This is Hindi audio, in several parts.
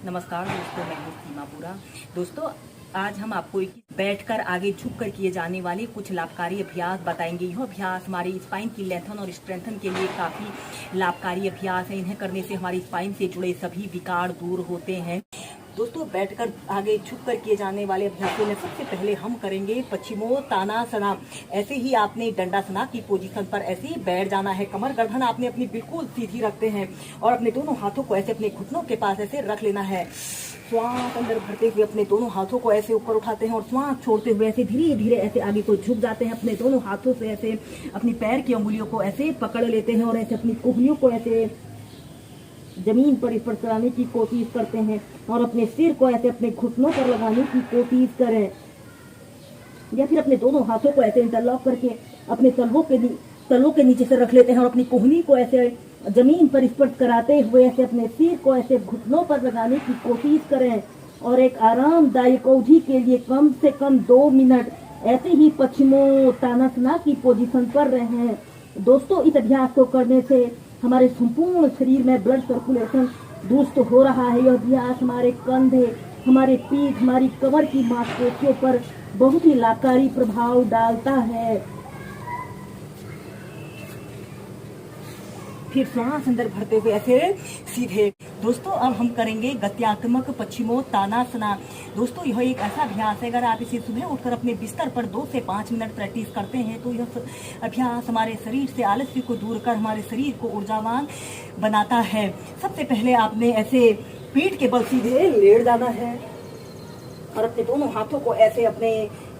नमस्कार दोस्तों, मैं हूँ सीमापुरा। दोस्तों, आज हम आपको बैठकर आगे झुककर किए जाने वाले कुछ लाभकारी अभ्यास बताएंगे। यह अभ्यास हमारी स्पाइन की लेंथन और स्ट्रेंथन के लिए काफी लाभकारी अभ्यास है। इन्हें करने से हमारी स्पाइन से जुड़े सभी विकार दूर होते हैं। दोस्तों, बैठकर आगे झुककर किए जाने वाले अभ्यासों में सबसे पहले हम करेंगे पश्चिमोत्तानासना। ऐसे ही आपने दंडासना की पोजीशन पर ऐसे ही बैठ जाना है। कमर गर्दन आपने अपनी बिल्कुल सीधी रखते हैं और अपने दोनों हाथों को ऐसे अपने घुटनों के पास ऐसे रख लेना है। श्वास अंदर भरते हुए अपने दोनों हाथों को ऐसे ऊपर उठाते हैं और श्वास छोड़ते हुए ऐसे धीरे धीरे ऐसे आगे को झुक जाते हैं। अपने दोनों हाथों से ऐसे अपनी पैर की अंगुलियों को ऐसे पकड़ लेते हैं और ऐसे अपनी कोहनियों को ऐसे जमीन पर स्पर्श कराने की कोशिश करते हैं और अपने सिर को ऐसे अपने घुटनों पर लगाने की कोशिश करें, या फिर अपने दोनों हाथों को ऐसे इंटरलॉक करके अपने तलवों के नीचे से रख लेते हैं और अपनी कोहनी को ऐसे जमीन पर स्पर्श कराते हुए ऐसे अपने सिर को ऐसे घुटनों पर लगाने की कोशिश करें और एक आरामदायक अवधि के लिए कम से कम 2 मिनट ऐसे ही पश्चिमोत्तानासना की पोजीशन पर रहें। दोस्तों, इस अभ्यास को करने से हमारे संपूर्ण शरीर में ब्लड सर्कुलेशन दुरुस्त हो रहा है। यह अभ्यास हमारे कंधे, हमारे पीठ, हमारी कमर की मांसपेशियों पर बहुत ही लाभकारी प्रभाव डालता है। फिर श्वास अंदर भरते हुए ऐसे सीधे। दोस्तों, अब हम करेंगे गत्यात्मक पश्चिमोत्तानासना। दोस्तों, यह एक ऐसा अभ्यास है, अगर आप इसे सुबह उठकर अपने बिस्तर पर 2 से 5 मिनट प्रैक्टिस करते हैं तो यह अभ्यास हमारे शरीर से आलस्य को दूर कर हमारे शरीर को ऊर्जावान बनाता है। सबसे पहले आपने ऐसे पीठ के बल सीधे लेट जाना है और अपने दोनों हाथों को ऐसे अपने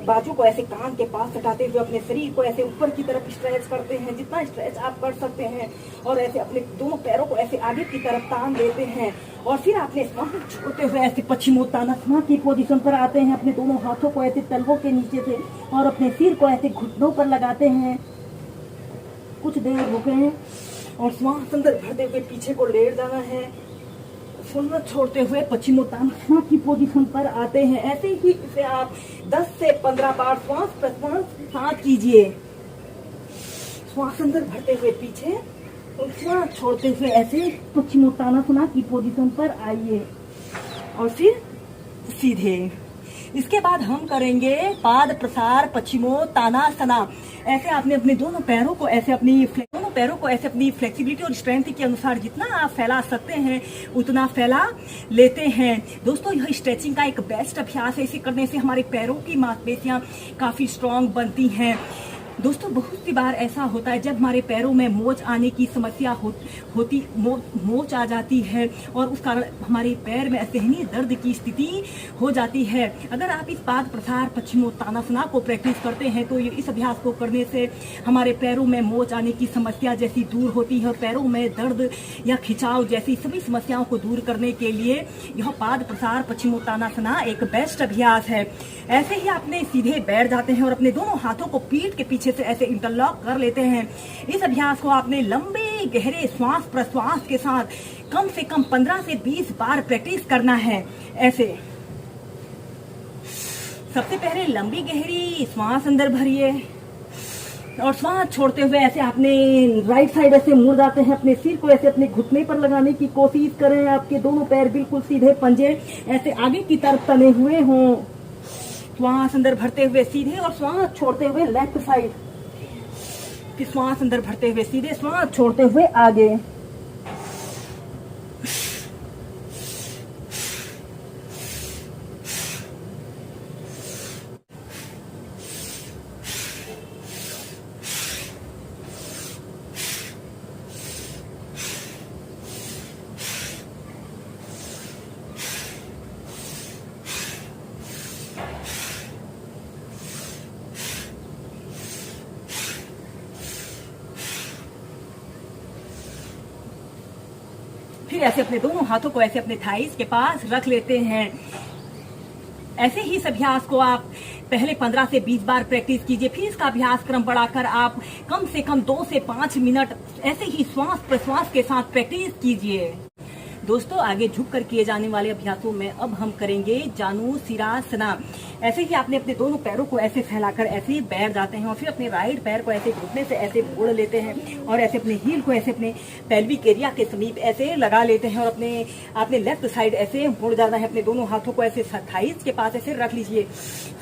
बाजू को ऐसे कान के पास सटाते हुए अपने शरीर को ऐसे ऊपर की तरफ स्ट्रेच करते हैं, जितना स्ट्रेच आप कर सकते हैं, और ऐसे अपने दोनों पैरों को ऐसे आगे की तरफ तान देते हैं और फिर आपने श्वास छोड़ते हुए ऐसे पश्चिमोत्तानासना की पोजीशन पर आते हैं। अपने दोनों हाथों को ऐसे तलवों के नीचे से और अपने सिर को ऐसे घुटनों पर लगाते हैं। कुछ देर रुकें और श्वास अंदर भरते हुए पीछे को लेट जाना है। श्वास छोड़ते हुए पश्चिमोत्तानासना की पोजीशन पर आते हैं। ऐसे ही इसे आप 10 से 15 बार श्वास प्रश्वास साथ कीजिए। श्वास अंदर भरते हुए पीछे और श्वास छोड़ते हुए ऐसे पश्चिमोत्तानासना की पोजीशन पर आइए और फिर सीधे। इसके बाद हम करेंगे पाद प्रसार पश्चिमोत्तानासना। ऐसे आपने अपने दोनों पैरों को ऐसे अपनी फ्लेक्सिबिलिटी और स्ट्रेंथ के अनुसार जितना आप फैला सकते हैं उतना फैला लेते हैं। दोस्तों, यह स्ट्रेचिंग का एक बेस्ट अभ्यास है। इसे करने से हमारे पैरों की मांसपेशियां काफी स्ट्रांग बनती हैं। दोस्तों, बहुत सी बार ऐसा होता है जब हमारे पैरों में मोच आने की समस्या मोच आ जाती है और उस कारण हमारे पैर में असहनीय दर्द की स्थिति हो जाती है। अगर आप इस पाद प्रसार पश्चिमोत्तानासना को प्रैक्टिस करते हैं तो इस अभ्यास को करने से हमारे पैरों में मोच आने की समस्या जैसी दूर होती है और पैरों में दर्द या खिंचाव जैसी सभी समस्याओं को दूर करने के लिए यह पाद प्रसार पश्चिमोत्तानासना एक बेस्ट अभ्यास है। ऐसे ही आपने सीधे बैठ जाते हैं और अपने दोनों हाथों को पीठ के पीछे से ऐसे इंटरलॉक कर लेते हैं। इस अभ्यास को आपने लंबे गहरे श्वास प्रश्वास के साथ कम से कम 15 से 20 बार प्रैक्टिस करना है। ऐसे सबसे पहले लंबी गहरी श्वास अंदर भरिए और श्वास छोड़ते हुए ऐसे आपने राइट साइड ऐसे मुड़ जाते हैं। अपने सिर को ऐसे अपने घुटने पर लगाने की कोशिश करें। आपके दोनों पैर बिल्कुल सीधे, पंजे ऐसे आगे की तरफ तने हुए हों। श्वास अंदर भरते हुए सीधे और श्वास छोड़ते हुए लेफ्ट साइड। फिर श्वास अंदर भरते हुए सीधे, श्वास छोड़ते हुए आगे। फिर ऐसे अपने दोनों हाथों को ऐसे अपने थाइस के पास रख लेते हैं। ऐसे ही इस अभ्यास को आप पहले 15 से 20 बार प्रैक्टिस कीजिए। फिर इसका अभ्यास क्रम बढ़ाकर आप कम से कम 2 से 5 मिनट ऐसे ही श्वास प्रश्वास के साथ प्रैक्टिस कीजिए। दोस्तों आगे झुककर किए जाने वाले अभ्यासों में अब हम करेंगे जानुशिरासना। ऐसे ही आपने अपने दोनों पैरों को ऐसे फैलाकर ऐसे बैठ जाते हैं और फिर अपने राइट पैर को ऐसे घुटने से ऐसे मोड़ लेते हैं और ऐसे अपने हील को ऐसे अपने पेल्विक एरिया के समीप ऐसे लगा लेते हैं और अपने लेफ्ट साइड ऐसे मुड़ जाना है। अपने दोनों हाथों को ऐसे थाइस के पास ऐसे रख लीजिए।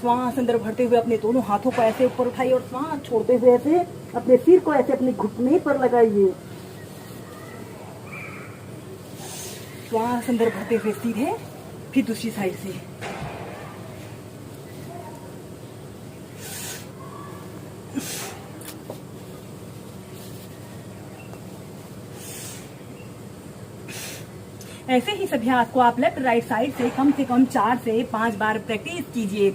श्वास अंदर भरते हुए अपने दोनों हाथों को ऐसे ऊपर उठाइए और श्वास छोड़ते हुए ऐसे अपने सिर को ऐसे अपने घुटने पर लगाइए। श्वास अंदर भरते हुए सीधे, फिर दूसरी साइड से। ऐसे ही इस अभ्यास को आप लेफ्ट राइट साइड से कम 4 से 5 बार प्रैक्टिस कीजिए।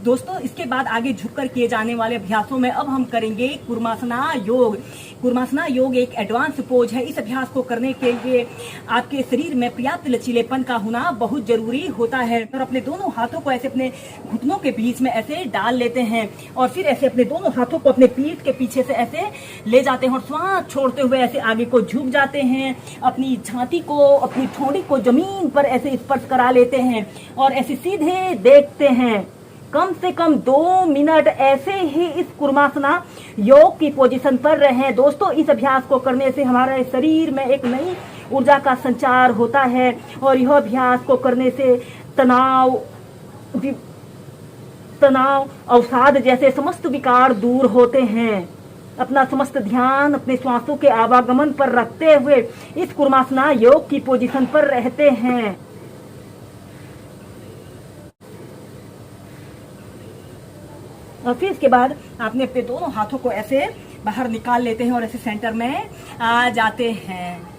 दोस्तों इसके बाद आगे झुककर किए जाने वाले अभ्यासों में अब हम करेंगे कुर्मासना योग। कुर्मासना योग एक एडवांस पोज है। इस अभ्यास को करने के लिए आपके शरीर में पर्याप्त लचीलेपन का होना बहुत जरूरी होता है। और अपने दोनों हाथों को ऐसे अपने घुटनों के बीच में ऐसे डाल लेते हैं और फिर ऐसे अपने दोनों हाथों को अपने पीठ के पीछे से ऐसे ले जाते हैं और श्वास छोड़ते हुए ऐसे आगे को झुक जाते हैं। अपनी छाती को, अपनी ठोड़ी को जमीन पर ऐसे स्पर्श करा लेते हैं और ऐसे सीधे देखते हैं। कम से कम 2 मिनट ऐसे ही इस कुर्मासना योग की पोजीशन पर रहें। दोस्तों इस अभ्यास को करने से हमारे शरीर में एक नई ऊर्जा का संचार होता है और यह अभ्यास को करने से तनाव, अवसाद जैसे समस्त विकार दूर होते हैं। अपना समस्त ध्यान अपने श्वासों के आवागमन पर रखते हुए इस कुर्मासना योग की पोजीशन पर रहते हैं। और फिर इसके बाद आपने अपने दोनों हाथों को ऐसे बाहर निकाल लेते हैं और ऐसे सेंटर में आ जाते हैं।